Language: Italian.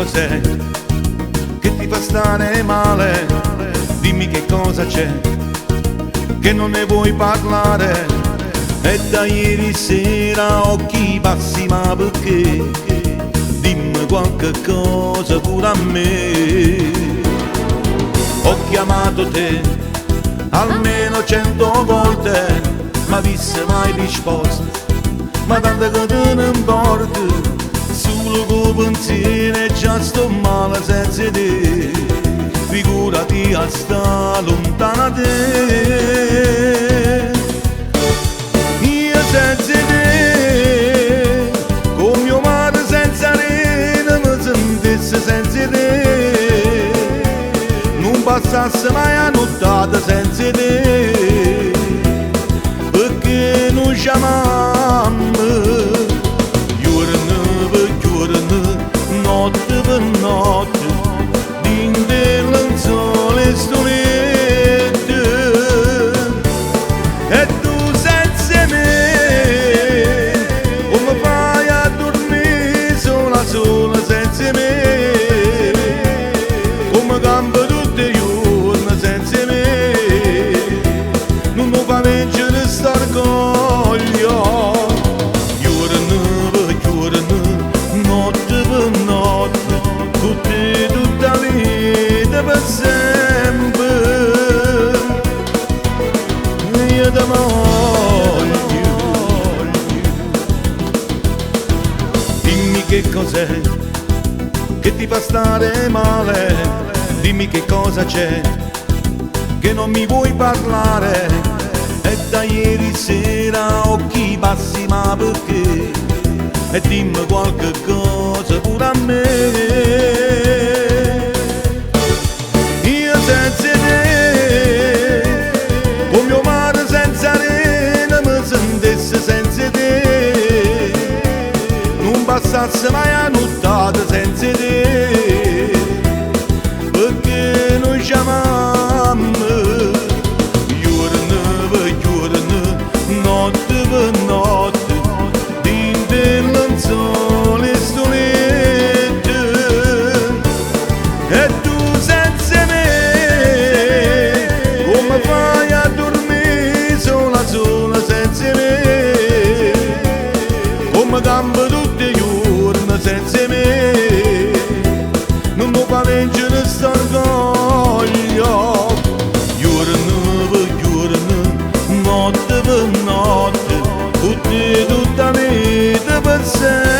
cos'è che ti fa stare male, dimmi che cosa c'è, che non ne vuoi parlare. E da ieri sera occhi bassi, ma perché? Dimmi qualche cosa pure a me. Ho chiamato te almeno 100 volte, ma visse mai risposta, ma tanto che te ne importa, solo con pensiero già sto male senza te, figurati a sta lontana te. Io senza te, come mio mare senza arena, mi sentisse senza te, non passasse mai a nottata senza te, perché non chiamammo giorno per giorno, notte per notte, dintorno al sole stonette. E tu senza me, come fai a dormire sola sola senza me, come campo tutti i giorni senza me, non mi fa vincere st'orgoglio. Giorno per giorno, notte per notte, con te tutta vita per sempre, io ti voglio. Dimmi che cos'è che ti fa stare male, dimmi che cosa c'è, che non mi vuoi parlare. E da ieri sera occhi bassi, ma perché? E dimmi qualche cosa pure a me. Io senza te, come mio mare senza arena, mi sentisse senza te, non passasse mai a nottata senza te, perché noi chiamammo giorno per giorno, notte per notte, dintorno al sole stonette. E tu senza me, come fai a dormire sola sola senza me, come campo tutti i giorni senza me, non mi fa vincere st'orgoglio. Giorno per giorno, notte per notte, con te tutta vita per sempre.